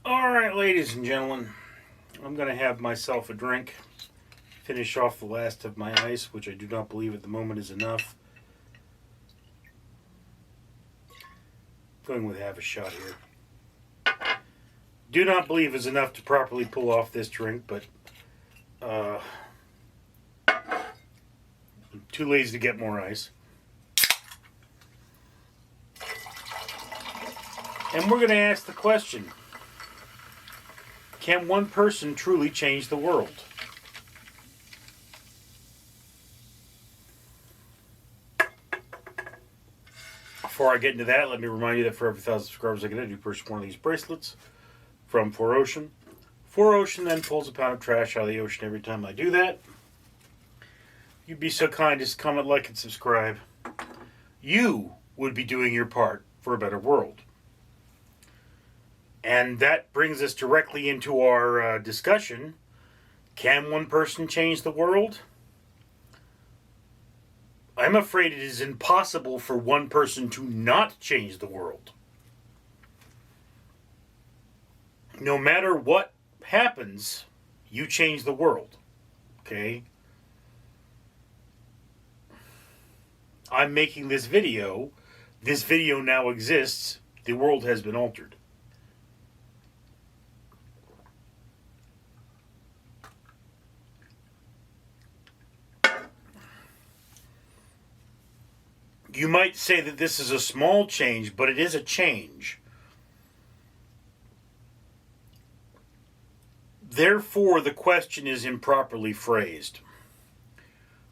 Alright, ladies and gentlemen, I'm going to have myself a drink, finish off the last of my ice, which I do not believe at the moment is enough. Going with half a shot here. Do not believe is enough to properly pull off this drink, but I'm too lazy to get more ice. And we're going to ask the question, can one person truly change the world? Before I get into that, let me remind you that for every 1,000 subscribers I get, I do purchase one of these bracelets from 4Ocean. 4Ocean then pulls a pound of trash out of the ocean every time I do that. If you'd be so kind as to comment, like, and subscribe, you would be doing your part for a better world. And that brings us directly into our discussion. Can one person change the world? I'm afraid it is impossible for one person to not change the world. No matter what happens, you change the world. Okay? I'm making this video. This video now exists. The world has been altered. You might say that this is a small change, but it is a change. Therefore, the question is improperly phrased.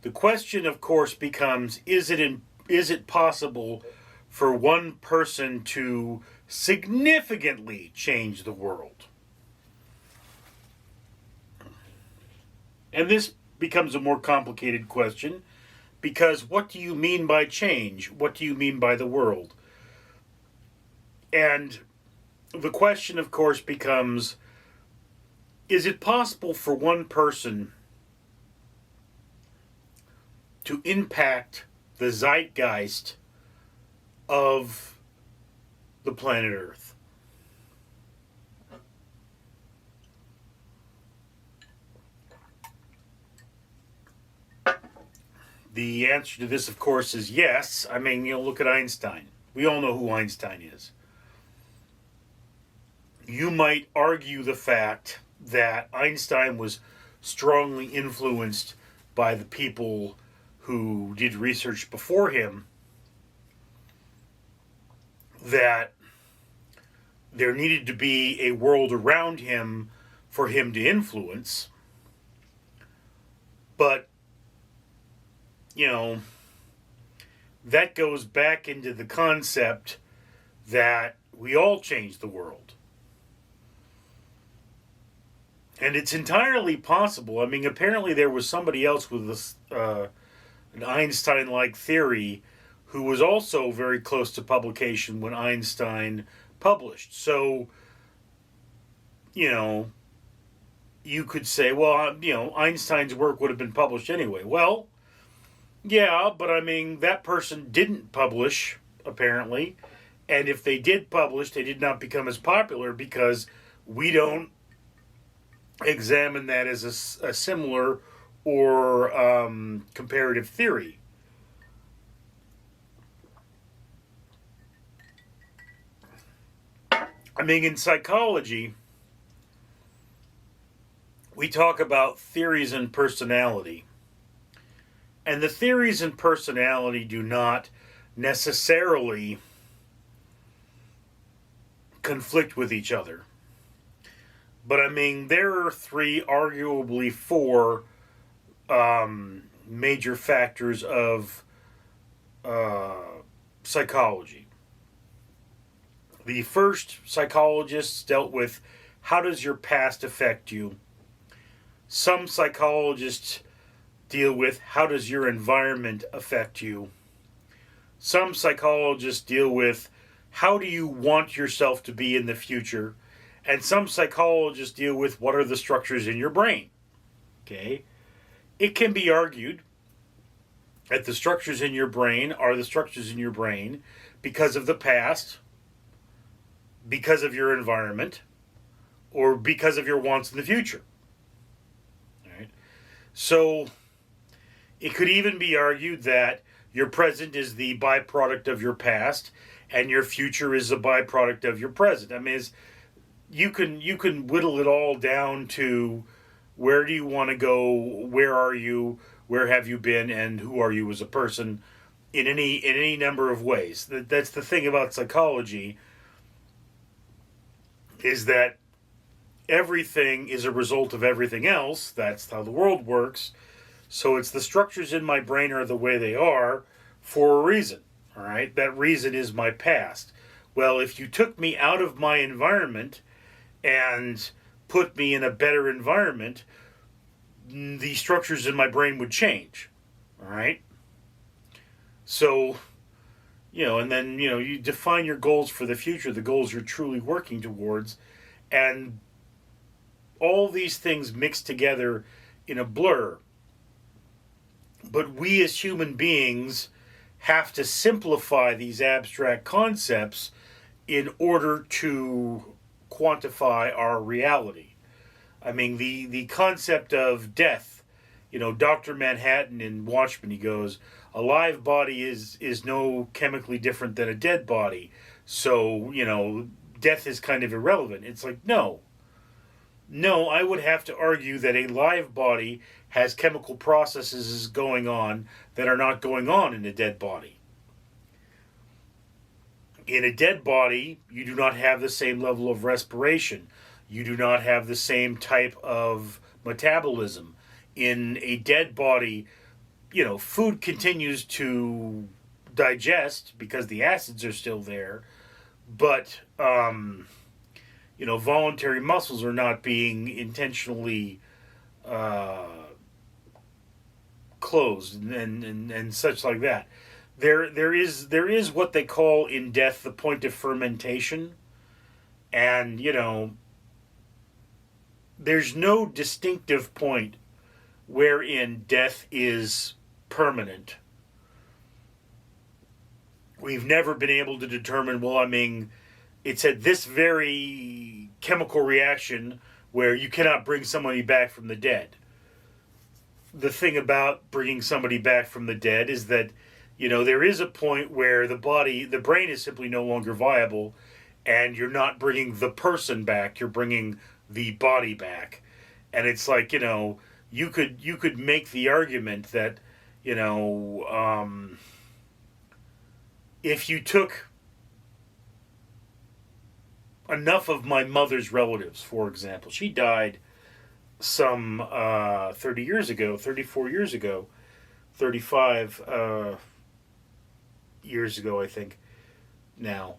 The question, of course, becomes, is it possible for one person to significantly change the world? And this becomes a more complicated question, because what do you mean by change? What do you mean by the world? And the question, of course, becomes, is it possible for one person to impact the zeitgeist of the planet Earth? The answer to this, of course, is yes. I mean, look at Einstein. We all know who Einstein is. You might argue the fact that Einstein was strongly influenced by the people who did research before him, that there needed to be a world around him for him to influence. But that goes back into the concept that we all change the world. And it's entirely possible. I mean, apparently there was somebody else with this, an Einstein-like theory who was also very close to publication when Einstein published. So, you could say, well, Einstein's work would have been published anyway. Well, yeah, but I mean, that person didn't publish, apparently. And if they did publish, they did not become as popular because we don't examine that as a similar or comparative theory. I mean, in psychology, we talk about theories and personality. And the theories and personality do not necessarily conflict with each other. But I mean, there are three, arguably four, major factors of psychology. The first psychologists dealt with, how does your past affect you? Some psychologists deal with, how does your environment affect you? Some psychologists deal with, how do you want yourself to be in the future? And some psychologists deal with, what are the structures in your brain? Okay? It can be argued that the structures in your brain are the structures in your brain because of the past, because of your environment, or because of your wants in the future. All right? So it could even be argued that your present is the byproduct of your past, and your future is a byproduct of your present. I mean, you can whittle it all down to where do you want to go, where are you, where have you been, and who are you as a person, in any number of ways. That's the thing about psychology, is that everything is a result of everything else. That's how the world works. So it's the structures in my brain are the way they are for a reason. All right, that reason is my past. Well, if you took me out of my environment and put me in a better environment, the structures in my brain would change. All right? So, and then, you define your goals for the future, the goals you're truly working towards, and all these things mix together in a blur. But we as human beings have to simplify these abstract concepts in order to quantify our reality. I mean, the concept of death, Dr. Manhattan in Watchmen, he goes, a live body is no chemically different than a dead body. So, death is kind of irrelevant. It's like, no, I would have to argue that a live body has chemical processes going on that are not going on in a dead body. In a dead body, you do not have the same level of respiration. You do not have the same type of metabolism. In a dead body, food continues to digest because the acids are still there, but voluntary muscles are not being intentionally closed and such like that. There is what they call in death the point of fermentation, and there's no distinctive point wherein death is permanent. We've never been able to determine, it's at this very chemical reaction where you cannot bring somebody back from the dead. The thing about bringing somebody back from the dead is that, there is a point where the brain is simply no longer viable, and you're not bringing the person back, you're bringing the body back. And it's like, you could make the argument that, if you took enough of my mother's relatives, for example, she died some 30 years ago, 34 years ago, 35 years ago, I think. Now,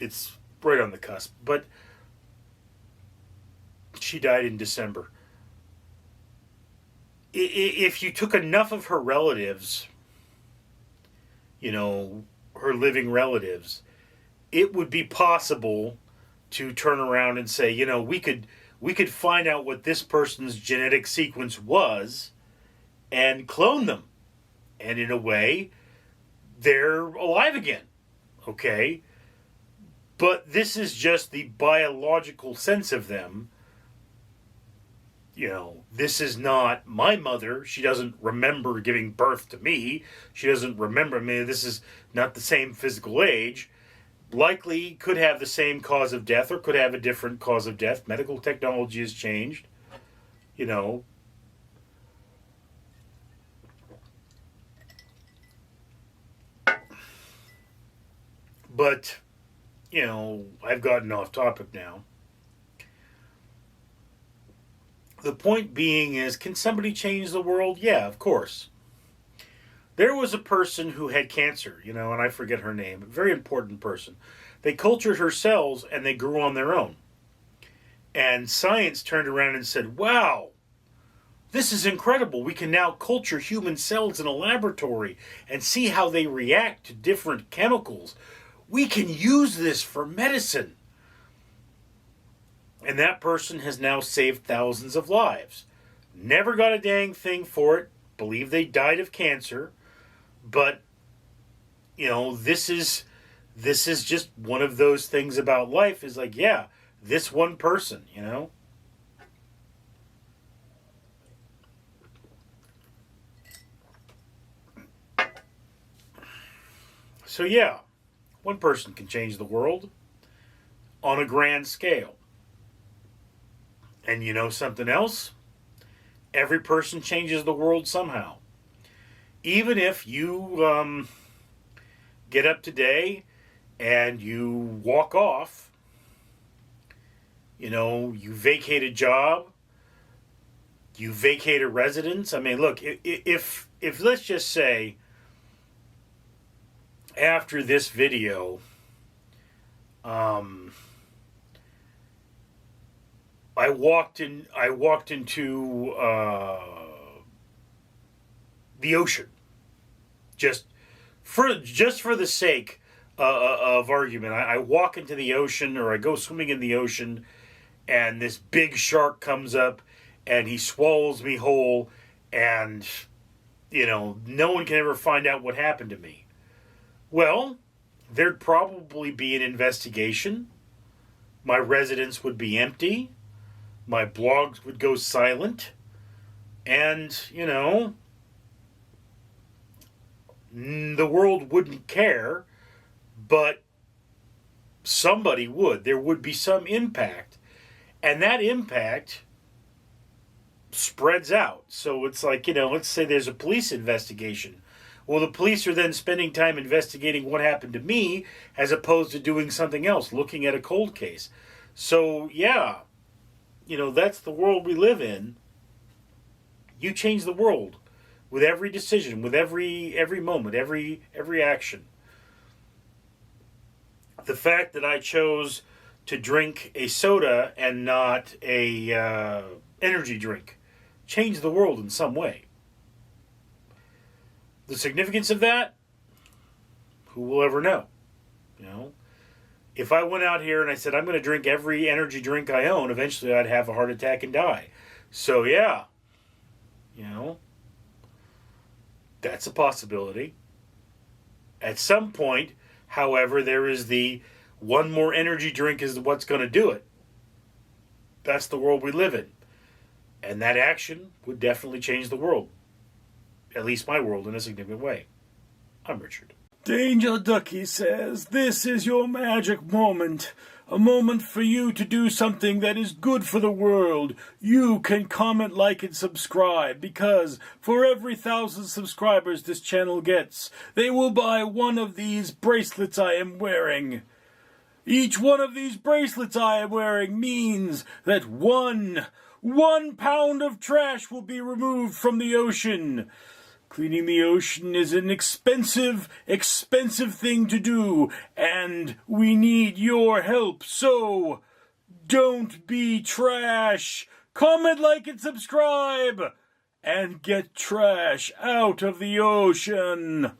it's right on the cusp, but she died in December. If you took enough of her relatives, her living relatives, it would be possible to turn around and say, we could find out what this person's genetic sequence was and clone them. And in a way, they're alive again. Okay? But this is just the biological sense of them. This is not my mother. She doesn't remember giving birth to me. She doesn't remember me. This is not the same physical age. Likely could have the same cause of death or could have a different cause of death. Medical technology has changed. But, I've gotten off topic now. The point being is, can somebody change the world? Yeah, of course. There was a person who had cancer, and I forget her name, a very important person. They cultured her cells and they grew on their own. And science turned around and said, wow, this is incredible. We can now culture human cells in a laboratory and see how they react to different chemicals. We can use this for medicine. And that person has now saved thousands of lives. Never got a dang thing for it. Believe they died of cancer. But, this is just one of those things about life is like, yeah, this one person, you know? So yeah, one person can change the world on a grand scale. And you know something else? Every person changes the world somehow. Even if you get up today and you walk off, you know, you vacate a job, you vacate a residence. I mean, look, if let's just say after this video, I walked into the ocean, just for the sake of argument. I walk into the ocean, or I go swimming in the ocean, and this big shark comes up and he swallows me whole, and you know, no one can ever find out what happened to me. Well, there'd probably be an investigation. My residence would be empty. My blogs would go silent. And, you know, the world wouldn't care, but somebody would. There would be some impact. And that impact spreads out. So it's like, you know, let's say there's a police investigation. Well, the police are then spending time investigating what happened to me as opposed to doing something else, looking at a cold case. So, yeah, you know, that's the world we live in. You change the world with every decision, with every moment, every action. The fact that I chose to drink a soda and not a energy drink changed the world in some way. The significance of that, who will ever know? You know, if I went out here and I said I'm going to drink every energy drink I own, eventually I'd have a heart attack and die. So yeah, you know, that's a possibility. At some point, however, there is the one more energy drink is what's going to do it. That's the world we live in. And that action would definitely change the world. At least my world, in a significant way. I'm Richard. Danger Ducky says, this is your magic moment. A moment for you to do something that is good for the world. You can comment, like, and subscribe, because for every 1,000 subscribers this channel gets, they will buy one of these bracelets I am wearing. Each one of these bracelets I am wearing means that one pound of trash will be removed from the ocean. Cleaning the ocean is an expensive thing to do, and we need your help, so don't be trash. Comment, like, and subscribe, and get trash out of the ocean.